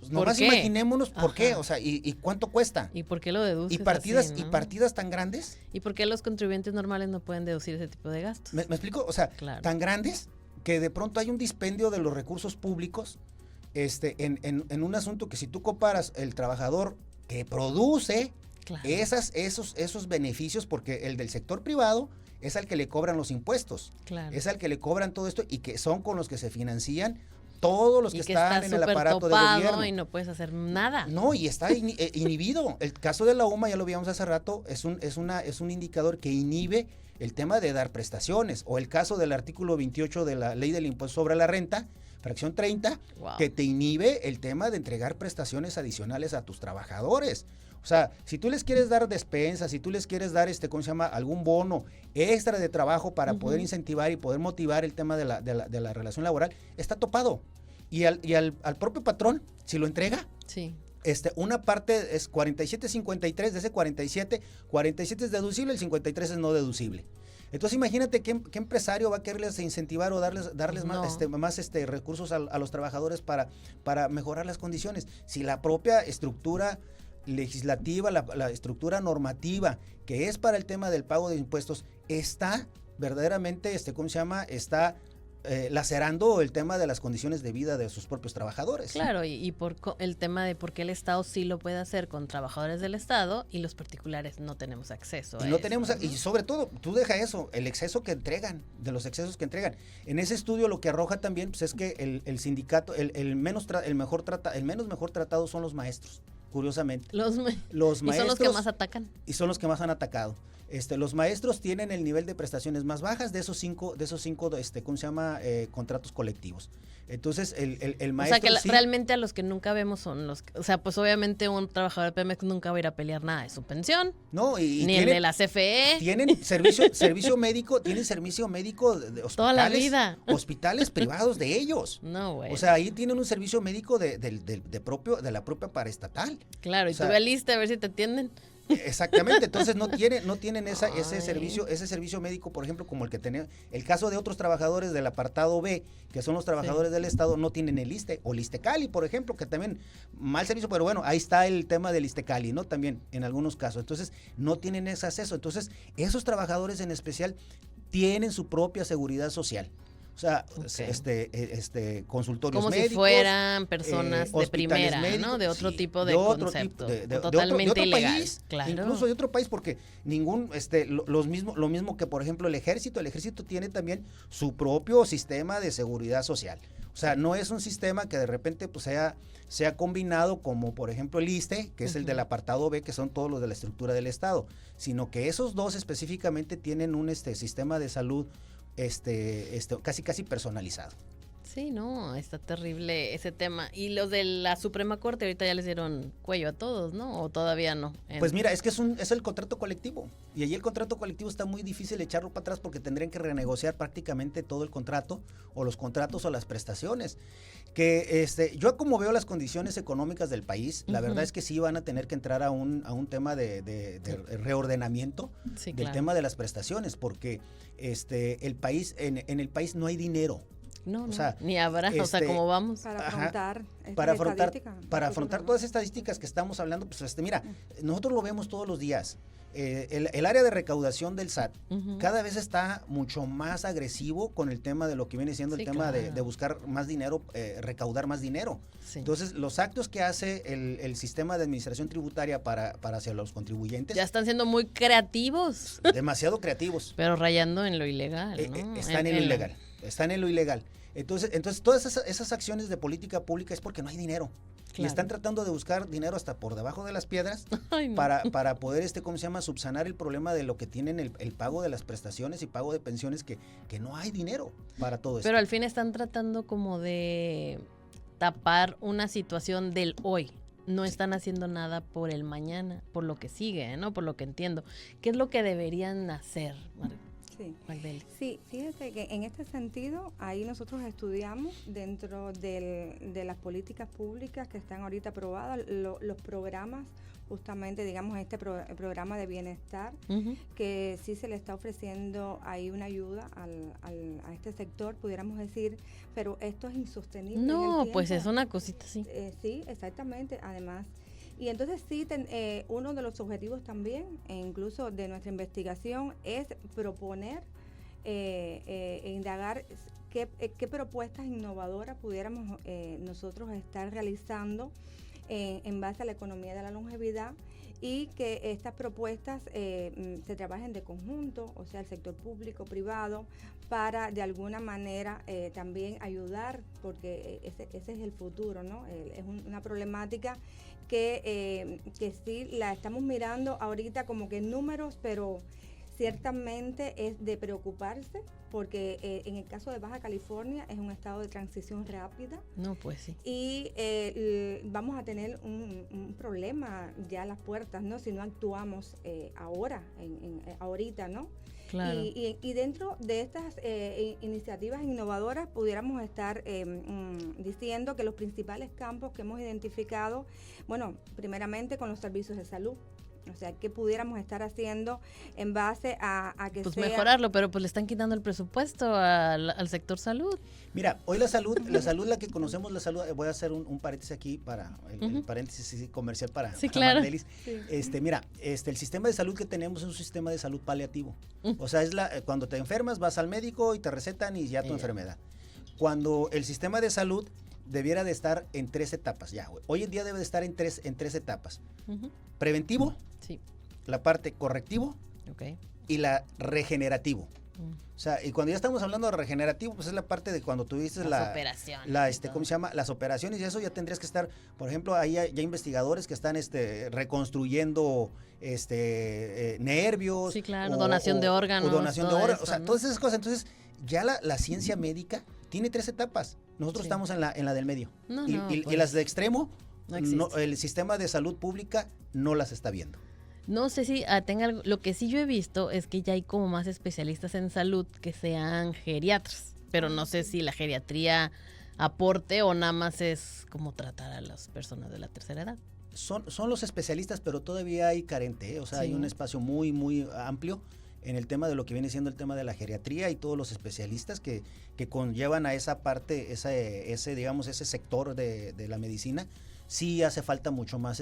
Speaker 3: pues nomás imaginémonos por qué, o sea, y cuánto cuesta.
Speaker 2: ¿Y por qué lo deduces
Speaker 3: y partidas tan grandes.
Speaker 2: ¿Y por qué los contribuyentes normales no pueden deducir ese tipo de gastos?
Speaker 3: ¿Me explico? O sea, tan grandes que de pronto hay un dispendio de los recursos públicos en un asunto que si tú comparas el trabajador que produce esos beneficios, porque el del sector privado es al que le cobran los impuestos, es al que le cobran todo esto y que son con los que se financian todos los que están en el aparato del gobierno.
Speaker 2: Y no puedes hacer nada.
Speaker 3: No, y está inhibido. El caso de la UMA, ya lo vimos hace rato, es un indicador que inhibe el tema de dar prestaciones. O el caso del artículo 28 de la Ley del Impuesto sobre la Renta, fracción 30, que te inhibe el tema de entregar prestaciones adicionales a tus trabajadores. O sea, si tú les quieres dar despensas, si tú les quieres dar algún bono extra de trabajo para poder incentivar y poder motivar el tema de la relación laboral, está topado. Y al propio patrón, si lo entrega, una parte es 47.53, de ese 47 es deducible, el 53 es no deducible. Entonces imagínate qué empresario va a quererles incentivar o darles más recursos a los trabajadores para mejorar las condiciones. Si la propia estructura legislativa, la estructura normativa que es para el tema del pago de impuestos está verdaderamente, está lacerando el tema de las condiciones de vida de sus propios trabajadores.
Speaker 2: Claro, y por el tema de por qué el Estado sí lo puede hacer con trabajadores del Estado y los particulares no tenemos acceso a eso.
Speaker 3: Y sobre todo, tú deja eso, el exceso que entregan, de los excesos que entregan. En ese estudio lo que arroja también pues, es que el sindicato, el menos mejor tratado son los maestros. Curiosamente.
Speaker 2: Los maestros. Y son los que más atacan.
Speaker 3: Y son los que más han atacado. Los maestros tienen el nivel de prestaciones más bajas de esos cinco contratos colectivos. Entonces, el maestro.
Speaker 2: O sea, que realmente a los que nunca vemos son los. O sea, pues obviamente un trabajador de Pemex nunca va a ir a pelear nada de su pensión.
Speaker 3: No,
Speaker 2: ni el de la CFE.
Speaker 3: Tienen servicio médico, de hospitales.
Speaker 2: Toda la vida.
Speaker 3: Hospitales privados de ellos.
Speaker 2: No, güey.
Speaker 3: O sea, ahí tienen un servicio médico de la propia paraestatal.
Speaker 2: Claro, y tú ve lista a ver si te atienden.
Speaker 3: Exactamente, entonces no tienen ese servicio médico, por ejemplo, como el que tenía el caso de otros trabajadores del apartado B, que son los trabajadores del Estado, no tienen el ISSSTE o el ISSSTECALI, por ejemplo, que también mal servicio, pero bueno, ahí está el tema del ISSSTECALI, ¿no? También en algunos casos, entonces no tienen ese acceso, entonces esos trabajadores en especial tienen su propia seguridad social. O sea, consultorios médicos.
Speaker 2: Como si fueran personas de primera,
Speaker 3: médicos,
Speaker 2: ¿no? De otro tipo de concepto. Totalmente ilegal.
Speaker 3: País,
Speaker 2: claro.
Speaker 3: Incluso de otro país, porque lo mismo que, por ejemplo, el ejército tiene también su propio sistema de seguridad social. O sea, no es un sistema que de repente pues sea combinado como, por ejemplo, el ISSSTE, que es el del apartado B, que son todos los de la estructura del Estado, sino que esos dos específicamente tienen un sistema de salud casi personalizado.
Speaker 2: Sí, no, está terrible ese tema. Y los de la Suprema Corte ahorita ya les dieron cuello a todos, ¿no? ¿O todavía no?
Speaker 3: Pues mira, es que es el contrato colectivo. Y allí el contrato colectivo está muy difícil echarlo para atrás porque tendrían que renegociar prácticamente todo el contrato, o los contratos o las prestaciones. Que yo como veo las condiciones económicas del país, la verdad es que sí van a tener que entrar a un tema de reordenamiento del tema de las prestaciones, porque el país, en el país no hay dinero.
Speaker 2: No,
Speaker 3: o sea,
Speaker 2: ni habrá, o sea, ¿cómo vamos?
Speaker 4: Para
Speaker 3: afrontar todas estas estadísticas que estamos hablando, pues mira, nosotros lo vemos todos los días. El área de recaudación del SAT cada vez está mucho más agresivo con el tema de lo que viene siendo el tema de buscar más dinero, recaudar más dinero. Sí. Entonces, los actos que hace el sistema de administración tributaria para hacia los contribuyentes...
Speaker 2: Ya están siendo muy creativos.
Speaker 3: Demasiado creativos.
Speaker 2: Pero rayando en lo ilegal, ¿no?
Speaker 3: Están en lo ilegal. Están en lo ilegal. Entonces todas esas acciones de política pública es porque no hay dinero. Claro. Y están tratando de buscar dinero hasta por debajo de las piedras para poder, subsanar el problema de lo que tienen el pago de las prestaciones y pago de pensiones, que no hay dinero para todo esto.
Speaker 2: Pero al fin están tratando como de tapar una situación del hoy. No están haciendo nada por el mañana, por lo que sigue, ¿no? Por lo que entiendo. ¿Qué es lo que deberían hacer,
Speaker 4: Sí, fíjese que en este sentido, ahí nosotros estudiamos dentro de las políticas públicas que están ahorita aprobadas, los programas, justamente, digamos, programa de bienestar, que sí se le está ofreciendo ahí una ayuda a este sector, pudiéramos decir, pero esto es insostenible.
Speaker 2: No, pues es una cosita así.
Speaker 4: Sí, exactamente, además. Y entonces sí, uno de los objetivos también, incluso de nuestra investigación, es proponer e indagar qué propuestas innovadoras pudiéramos nosotros estar realizando en base a la economía de la longevidad, y que estas propuestas se trabajen de conjunto, o sea, el sector público, privado, para de alguna manera también ayudar, porque ese es el futuro, ¿no? Es una problemática que sí la estamos mirando ahorita como que en números, pero ciertamente es de preocuparse, porque en el caso de Baja California es un estado de transición rápida.
Speaker 2: No, pues sí.
Speaker 4: Y vamos a tener un problema ya a las puertas, ¿no? Si no actuamos ahorita, ¿no?
Speaker 2: Claro.
Speaker 4: Y dentro de estas iniciativas innovadoras pudiéramos estar diciendo que los principales campos que hemos identificado, bueno, primeramente con los servicios de salud. O sea, ¿qué pudiéramos estar haciendo en base a que
Speaker 2: pues mejorarlo, pero pues le están quitando el presupuesto al sector salud.
Speaker 3: Mira, hoy la salud, la que conocemos, la salud, voy a hacer un paréntesis aquí para el paréntesis comercial para
Speaker 2: claro.
Speaker 3: Mardelis. Sí. Mira, el sistema de salud que tenemos es un sistema de salud paliativo. O sea, cuando te enfermas vas al médico y te recetan y ya tu enfermedad. Cuando el sistema de salud debiera de estar en 3 etapas ya. Hoy en día debe de estar en tres etapas. Preventivo,
Speaker 2: sí,
Speaker 3: la parte correctivo, y la regenerativo. O sea, y cuando ya estamos hablando de regenerativo, pues es la parte de cuando tú dices las operaciones. ¿Cómo se llama? Las operaciones, y eso ya tendrías que estar, por ejemplo, ahí ya investigadores que están reconstruyendo nervios.
Speaker 2: Sí, claro, donación de órganos.
Speaker 3: Donación de órganos, o sea, todas esas cosas. Entonces, ya la ciencia médica tiene 3 etapas. Nosotros estamos en la del medio. Y las de extremo, el sistema de salud pública no las está viendo.
Speaker 2: No sé si tenga algo. Lo que sí yo he visto es que ya hay como más especialistas en salud que sean geriatras, pero no sé si la geriatría aporte o nada más es como tratar a las personas de la tercera edad.
Speaker 3: Son los especialistas, pero todavía hay carente, o sea, hay un espacio muy, muy amplio en el tema de lo que viene siendo el tema de la geriatría y todos los especialistas que conllevan a esa parte, ese sector de la medicina. Sí hace falta mucho más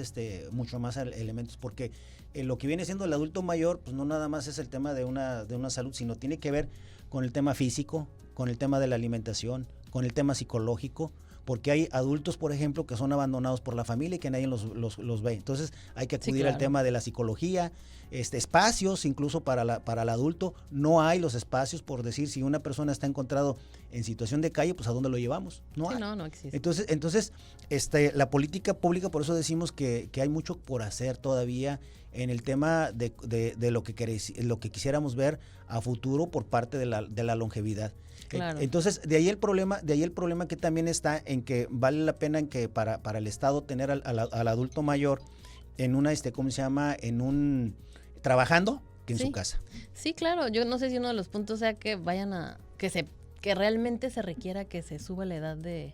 Speaker 3: elementos, porque lo que viene siendo el adulto mayor, pues no nada más es el tema de una salud, sino tiene que ver con el tema físico, con el tema de la alimentación, con el tema psicológico, porque hay adultos, por ejemplo, que son abandonados por la familia y que nadie los ve. Entonces hay que acudir al tema de la psicología, espacios incluso para el adulto. No hay los espacios, por decir, si una persona está encontrado en situación de calle, pues ¿a dónde lo llevamos? No hay.
Speaker 2: No existe.
Speaker 3: Entonces la política pública, por eso decimos que hay mucho por hacer todavía en el tema de lo que quisiéramos ver a futuro por parte de la longevidad.
Speaker 2: Claro.
Speaker 3: Entonces, de ahí el problema que también está en que vale la pena en que para el Estado tener al adulto mayor en una, ¿cómo se llama? Trabajando que en su casa.
Speaker 2: Sí, claro. Yo no sé si uno de los puntos sea que vayan a, que realmente se requiera que se suba la edad de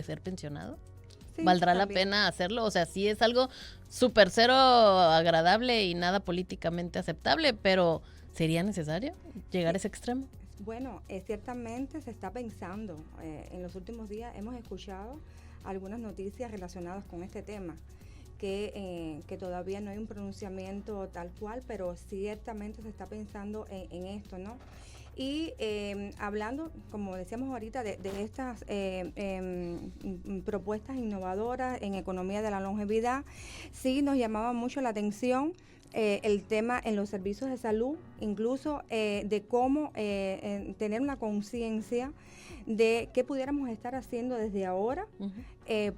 Speaker 2: ser pensionado.
Speaker 4: Sí,
Speaker 2: ¿Valdrá la
Speaker 4: también.
Speaker 2: pena hacerlo? O sea, sí es algo súper cero agradable y nada políticamente aceptable, pero ¿sería necesario llegar a ese extremo?
Speaker 4: Bueno, ciertamente se está pensando. En los últimos días hemos escuchado algunas noticias relacionadas con este tema, que todavía no hay un pronunciamiento tal cual, pero ciertamente se está pensando en esto, ¿no? Y hablando, como decíamos ahorita, de estas propuestas innovadoras en economía de la longevidad, sí nos llamaba mucho la atención el tema en los servicios de salud, incluso de cómo tener una conciencia de qué pudiéramos estar haciendo desde ahora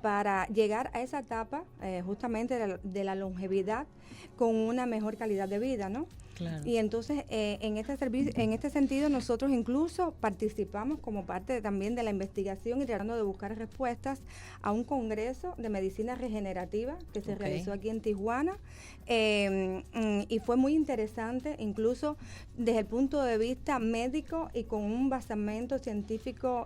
Speaker 4: para llegar a esa etapa justamente de la longevidad con una mejor calidad de vida, ¿no?
Speaker 2: Claro.
Speaker 4: Y entonces en este sentido nosotros incluso participamos como parte también de la investigación y tratando de buscar respuestas a un congreso de medicina regenerativa que se realizó aquí en Tijuana, y fue muy interesante, incluso desde el punto de vista médico y con un basamento científico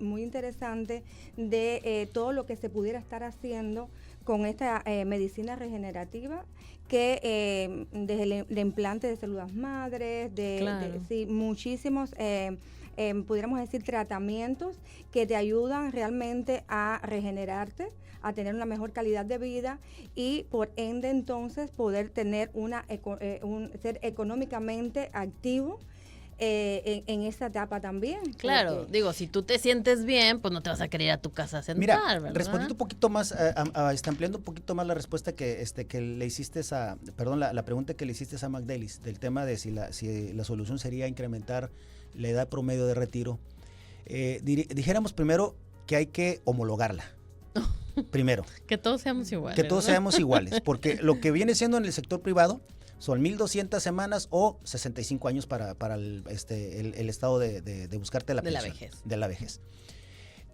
Speaker 4: muy interesante de todo lo que se pudiera estar haciendo con esta medicina regenerativa, que desde el implante de células madres, sí, muchísimos, pudiéramos decir, tratamientos que te ayudan realmente a regenerarte, a tener una mejor calidad de vida y por ende entonces poder tener ser económicamente activo en esa etapa también.
Speaker 2: Claro,
Speaker 4: porque,
Speaker 2: digo, si tú te sientes bien, pues no te vas a querer ir a tu casa a sentar,
Speaker 3: Mira,
Speaker 2: ¿verdad?
Speaker 3: respondiendo un poquito más, ampliando un poquito más la respuesta que le hiciste la pregunta que le hiciste a McDalis, del tema de si la solución sería incrementar la edad promedio de retiro. Dijéramos primero que hay que homologarla. Primero.
Speaker 2: Que todos seamos iguales.
Speaker 3: Que todos
Speaker 2: ¿no?
Speaker 3: seamos iguales, porque lo que viene siendo en el sector privado son 1,200 semanas o 65 años para el estado de buscarte la pensión. De la vejez.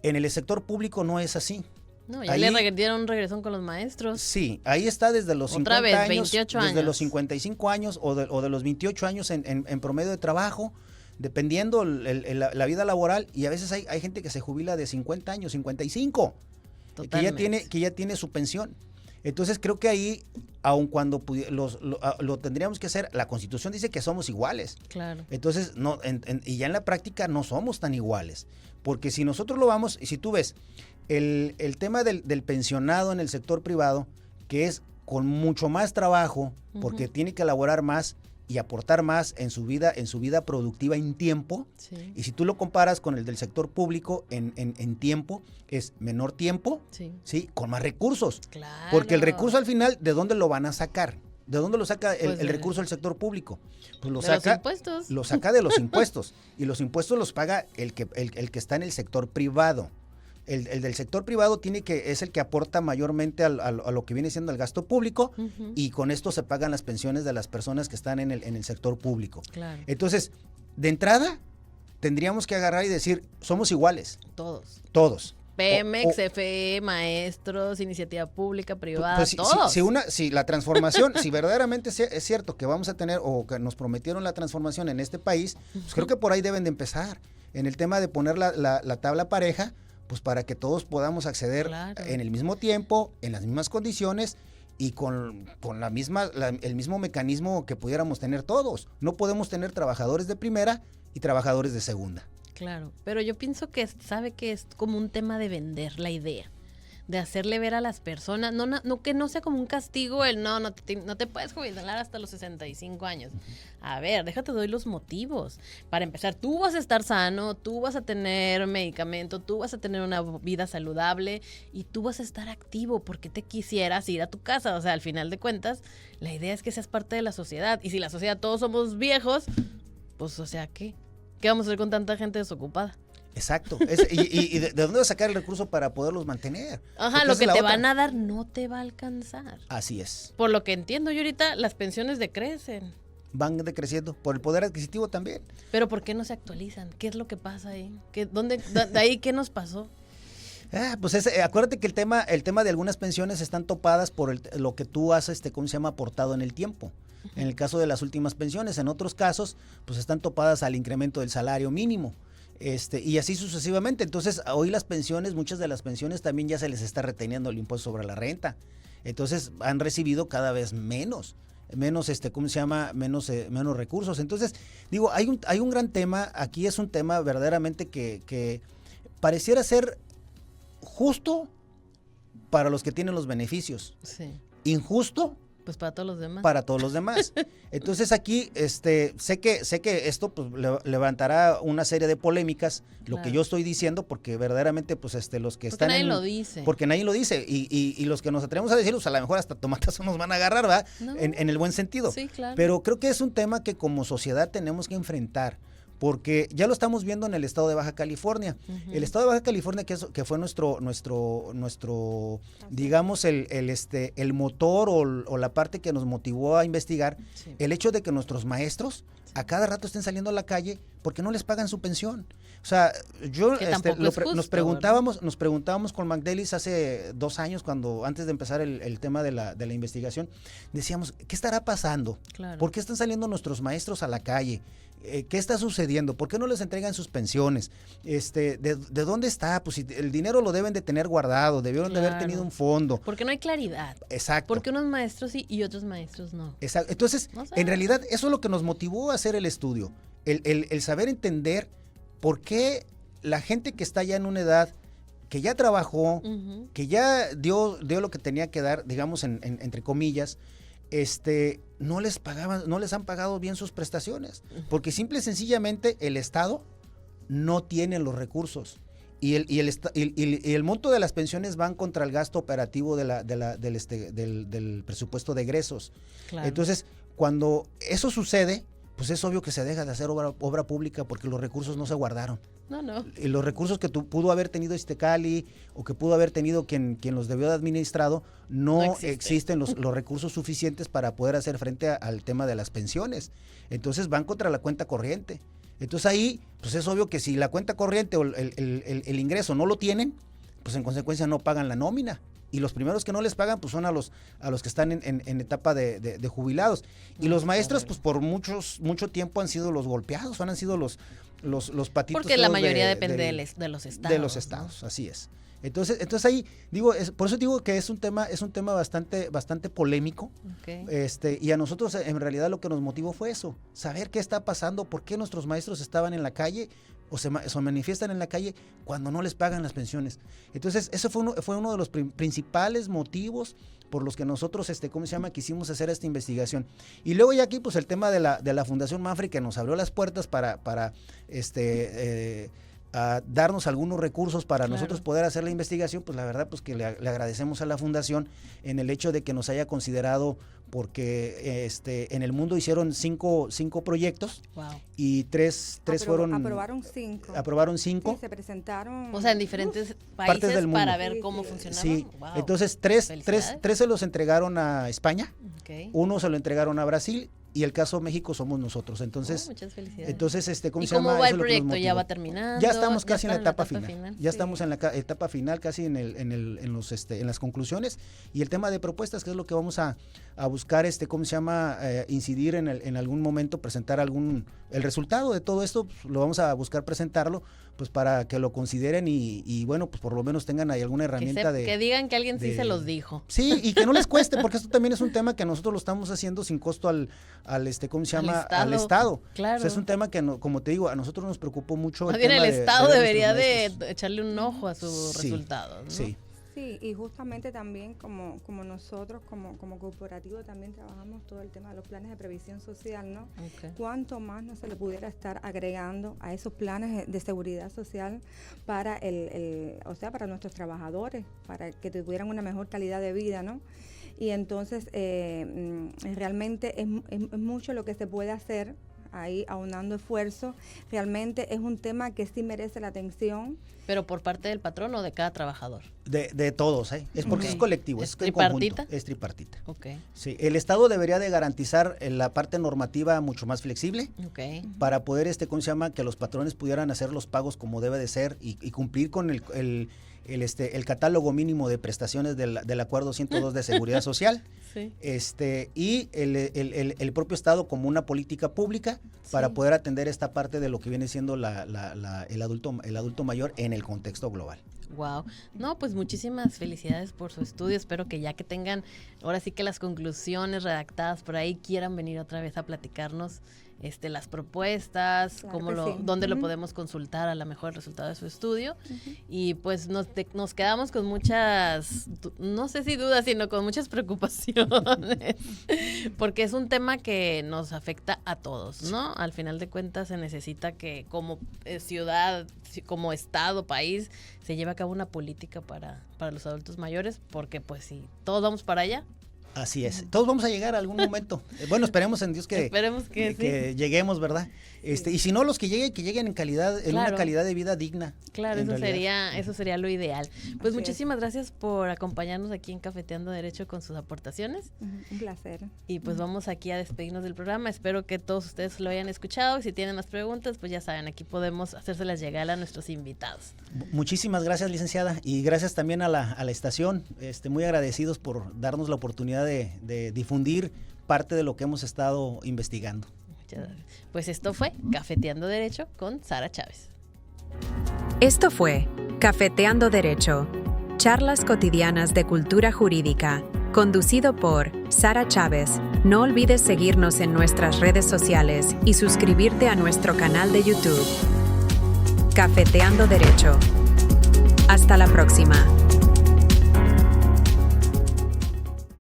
Speaker 3: En el sector público no es así.
Speaker 2: No, ya
Speaker 3: ahí,
Speaker 2: le dieron un regresón con los maestros.
Speaker 3: Sí, ahí está desde los 50
Speaker 2: Otra vez,
Speaker 3: años,
Speaker 2: 28 años.
Speaker 3: desde los 55 años o de los 28 años en promedio de trabajo, dependiendo la vida laboral, y a veces hay gente que se jubila de 50 años, 55.
Speaker 2: Totalmente.
Speaker 3: Que ya tiene su pensión. Entonces creo que ahí, aun cuando lo tendríamos que hacer, la Constitución dice que somos iguales.
Speaker 2: Claro.
Speaker 3: Entonces, y ya en la práctica no somos tan iguales. Porque si nosotros lo vamos, y si tú ves, el tema del pensionado en el sector privado, que es con mucho más trabajo, porque tiene que elaborar más y aportar más en su vida productiva en tiempo.
Speaker 2: Sí.
Speaker 3: Y si tú lo comparas con el del sector público en tiempo, es menor tiempo, sí, con más recursos.
Speaker 2: Claro.
Speaker 3: Porque el recurso al final, ¿de dónde lo van a sacar? ¿De dónde lo saca el recurso del sector público? Pues
Speaker 2: los impuestos.
Speaker 3: Lo saca de los impuestos. Y los impuestos los paga el que está en el sector privado. El del sector privado es el que aporta mayormente a lo que viene siendo el gasto público, y con esto se pagan las pensiones de las personas que están en el sector público.
Speaker 2: Claro.
Speaker 3: Entonces, de entrada, tendríamos que agarrar y decir, somos iguales.
Speaker 2: Todos. Pemex, CFE, maestros, iniciativa pública, privada,
Speaker 3: pues,
Speaker 2: todos.
Speaker 3: Si la transformación, si verdaderamente es cierto que vamos a tener, o que nos prometieron la transformación en este país, pues creo que por ahí deben de empezar. En el tema de poner la tabla pareja, pues para que todos podamos acceder en el mismo tiempo, en las mismas condiciones y con el mismo mecanismo que pudiéramos tener todos. No podemos tener trabajadores de primera y trabajadores de segunda.
Speaker 2: Claro, pero yo pienso que sabe que es como un tema de vender la idea, de hacerle ver a las personas, no que no sea como un castigo no te puedes jubilar hasta los 65 años. A ver, déjate doy los motivos. Para empezar, tú vas a estar sano, tú vas a tener medicamento, tú vas a tener una vida saludable y tú vas a estar activo porque te quisieras ir a tu casa. O sea, al final de cuentas, la idea es que seas parte de la sociedad. Y si la sociedad todos somos viejos, pues, o sea, ¿qué vamos a hacer con tanta gente desocupada?
Speaker 3: Exacto. ¿Y de dónde vas a sacar el recurso para poderlos mantener?
Speaker 2: Ajá,
Speaker 3: porque
Speaker 2: lo que te van a dar no te va a alcanzar.
Speaker 3: Así es.
Speaker 2: Por lo que entiendo yo ahorita, las pensiones decrecen.
Speaker 3: van decreciendo, por el poder adquisitivo también.
Speaker 2: Pero ¿por qué no se actualizan? ¿Qué es lo que pasa ahí? ¿De ahí qué nos pasó?
Speaker 3: Pues acuérdate que el tema de algunas pensiones están topadas por lo que tú has, ¿cómo se llama?, aportado en el tiempo. En el caso de las últimas pensiones, en otros casos, pues están topadas al incremento del salario mínimo. Y así sucesivamente. Entonces, hoy las pensiones, muchas de las pensiones también ya se les está reteniendo el impuesto sobre la renta. Entonces, han recibido cada vez menos, ¿cómo se llama?, menos recursos. Entonces, digo, hay un gran tema, aquí es un tema verdaderamente que pareciera ser justo para los que tienen los beneficios.
Speaker 2: Sí.
Speaker 3: Injusto
Speaker 2: pues para todos los demás.
Speaker 3: Para todos los demás. Entonces aquí sé que esto pues levantará una serie de polémicas, lo
Speaker 2: Claro.
Speaker 3: que yo estoy diciendo, porque verdaderamente pues los que
Speaker 2: Porque
Speaker 3: están
Speaker 2: nadie lo dice.
Speaker 3: porque nadie lo dice y los que nos atrevemos a decirlo, pues a lo mejor hasta tomatazos nos van a agarrar, ¿verdad?
Speaker 2: No.
Speaker 3: En el buen sentido.
Speaker 2: Sí, claro.
Speaker 3: Pero creo que es un tema que como sociedad tenemos que enfrentar. Porque ya lo estamos viendo en el estado de Baja California.
Speaker 2: Ujú.
Speaker 3: El estado de Baja California, que fue nuestro digamos, el motor o la parte que nos motivó a investigar,
Speaker 2: Sí.
Speaker 3: el hecho de que nuestros maestros a cada rato estén saliendo a la calle porque no les pagan su pensión. O sea, yo
Speaker 2: Que tampoco es justo,
Speaker 3: nos preguntábamos con McDelis hace 2 años, antes de empezar el tema de la investigación, decíamos, ¿qué estará pasando?
Speaker 2: Claro.
Speaker 3: ¿Por qué están saliendo nuestros maestros a la calle? ¿Qué está sucediendo? ¿Por qué no les entregan sus pensiones? ¿De dónde está? Pues si el dinero lo deben de tener guardado, debieron de haber
Speaker 2: Claro.
Speaker 3: tenido un fondo.
Speaker 2: Porque no hay claridad.
Speaker 3: Exacto.
Speaker 2: Porque unos maestros sí y otros maestros no.
Speaker 3: Exacto. Entonces,
Speaker 2: No sé.
Speaker 3: en realidad, eso es lo que nos motivó a hacer el estudio. El saber entender por qué la gente que está ya en una edad, que ya trabajó,
Speaker 2: Ujú.
Speaker 3: que ya dio lo que tenía que dar, digamos, entre comillas, no les han pagado bien sus prestaciones, porque simple y sencillamente el Estado no tiene los recursos y el monto de las pensiones van contra el gasto operativo del presupuesto de egresos.
Speaker 2: Claro.
Speaker 3: Entonces, cuando eso sucede, pues es obvio que se deja de hacer obra pública porque los recursos no se guardaron.
Speaker 2: No.
Speaker 3: Y los recursos que pudo haber tenido Cali o que pudo haber tenido quien los debió de administrado, no existen los recursos suficientes para poder hacer frente al tema de las pensiones. Entonces van contra la cuenta corriente. Entonces ahí, pues es obvio que si la cuenta corriente o el ingreso no lo tienen, pues en consecuencia no pagan la nómina. Y los primeros que no les pagan, pues son a los que están en etapa de jubilados. Y los maestros, pues por mucho tiempo han sido los golpeados, han sido los patitos.
Speaker 2: Porque la mayoría depende
Speaker 3: de
Speaker 2: los estados.
Speaker 3: De los estados, ¿no? Así es. Entonces ahí digo, por eso digo que es un tema bastante polémico.
Speaker 2: Okay.
Speaker 3: Y a nosotros en realidad lo que nos motivó fue eso, saber qué está pasando, por qué nuestros maestros estaban en la calle o se manifiestan en la calle cuando no les pagan las pensiones. Entonces, eso fue uno de los principales motivos por los que nosotros, quisimos hacer esta investigación. Y luego ya aquí, pues el tema de la Fundación Mapfre, que nos abrió las puertas para a darnos algunos recursos para
Speaker 2: Claro.
Speaker 3: nosotros poder hacer la investigación, pues la verdad pues que le agradecemos a la fundación en el hecho de que nos haya considerado, porque en el mundo hicieron cinco proyectos
Speaker 2: Wow.
Speaker 3: y tres fueron
Speaker 4: Aprobaron 5.
Speaker 3: aprobaron 5.
Speaker 4: Sí, se presentaron.
Speaker 2: O sea, en diferentes
Speaker 3: Partes
Speaker 2: países
Speaker 3: del mundo.
Speaker 2: para ver
Speaker 4: Sí,
Speaker 2: cómo
Speaker 4: sí.
Speaker 2: funcionaba.
Speaker 3: Sí,
Speaker 2: Wow.
Speaker 3: entonces tres
Speaker 2: Felicidades.
Speaker 3: se los entregaron a España,
Speaker 2: Okay.
Speaker 3: uno se lo entregaron a Brasil y el caso México somos nosotros. Entonces,
Speaker 2: Muchas felicidades.
Speaker 3: ¿cómo
Speaker 2: ¿Y
Speaker 3: se llama?
Speaker 2: cómo va
Speaker 3: Eso
Speaker 2: el
Speaker 3: es lo que nos
Speaker 2: proyecto? ¿Ya
Speaker 3: motivó.
Speaker 2: va terminando?
Speaker 3: Ya estamos casi en la
Speaker 2: están
Speaker 3: etapa final. Ya
Speaker 4: Sí.
Speaker 3: estamos en la etapa final, casi en las conclusiones. Y el tema de propuestas, que es lo que vamos a buscar, incidir en algún momento, presentar el resultado de todo esto, pues, lo vamos a buscar presentarlo, pues para que lo consideren y bueno, pues por lo menos tengan ahí alguna herramienta
Speaker 2: que digan que alguien sí
Speaker 3: de-
Speaker 2: se los dijo.
Speaker 3: Sí, y que no les cueste, porque esto también es un tema que nosotros lo estamos haciendo sin costo al Estado.
Speaker 2: Claro.
Speaker 3: O sea, es un tema que, como te digo, a nosotros nos preocupó mucho.
Speaker 2: Más bien el
Speaker 3: tema de
Speaker 2: Estado
Speaker 3: ver a
Speaker 2: debería
Speaker 3: nuestros
Speaker 2: de
Speaker 3: maestros.
Speaker 2: echarle un ojo a sus
Speaker 3: Sí,
Speaker 2: resultados, ¿no?
Speaker 3: Sí.
Speaker 4: Sí, y justamente también como nosotros, como corporativo, también trabajamos todo el tema de los planes de previsión social, ¿no?
Speaker 2: Ok.
Speaker 4: ¿Cuánto más no se le pudiera estar agregando a esos planes de seguridad social para para nuestros trabajadores, para que tuvieran una mejor calidad de vida, ¿no? Y entonces realmente es mucho lo que se puede hacer ahí aunando esfuerzos. Realmente es un tema que sí merece la atención.
Speaker 2: ¿Pero por parte del patrón o de cada trabajador?
Speaker 3: De todos, ¿eh? Es porque es colectivo,
Speaker 2: ¿Es
Speaker 3: en
Speaker 2: tripartita?
Speaker 3: conjunto, es tripartita.
Speaker 2: Ok.
Speaker 3: Sí, el Estado debería de garantizar la parte normativa mucho más flexible para poder, ¿cómo se llama? Que los patrones pudieran hacer los pagos como debe de ser y cumplir con el catálogo mínimo de prestaciones del Acuerdo 102 de Seguridad Social.
Speaker 2: Sí.
Speaker 3: Y el propio Estado como una política pública para poder atender esta parte de lo que viene siendo el adulto mayor en el contexto global.
Speaker 2: Wow. No, pues muchísimas felicidades por su estudio. Espero que ya que tengan ahora sí que las conclusiones redactadas por ahí, quieran venir otra vez a platicarnos las propuestas,
Speaker 4: Claro
Speaker 2: dónde lo podemos consultar a lo mejor el resultado de su estudio. Y pues nos quedamos con muchas, no sé si dudas, sino con muchas preocupaciones, porque es un tema que nos afecta a todos, ¿no? Al final de cuentas se necesita que como ciudad, como estado, país, se lleve a cabo una política para los adultos mayores, porque pues si todos vamos para allá.
Speaker 3: Así es, todos vamos a llegar a algún momento. Bueno, esperemos en Dios que lleguemos, ¿verdad? Y si no, los que lleguen en calidad, en una calidad de vida digna.
Speaker 2: Claro, eso sería lo ideal. Pues muchísimas gracias por acompañarnos aquí en Cafeteando Derecho con sus aportaciones.
Speaker 4: Un placer.
Speaker 2: Y pues vamos aquí a despedirnos del programa. Espero que todos ustedes lo hayan escuchado y si tienen más preguntas, pues ya saben, aquí podemos hacérselas llegar a nuestros invitados.
Speaker 3: Muchísimas gracias, licenciada, y gracias también a la estación. Muy agradecidos por darnos la oportunidad de difundir parte de lo que hemos estado investigando.
Speaker 2: Muchas gracias. Pues esto fue Cafeteando Derecho con Sara Chávez.
Speaker 1: Esto fue Cafeteando Derecho, charlas cotidianas de cultura jurídica, conducido por Sara Chávez. No olvides seguirnos en nuestras redes sociales y suscribirte a nuestro canal de YouTube. Cafeteando Derecho. Hasta la próxima.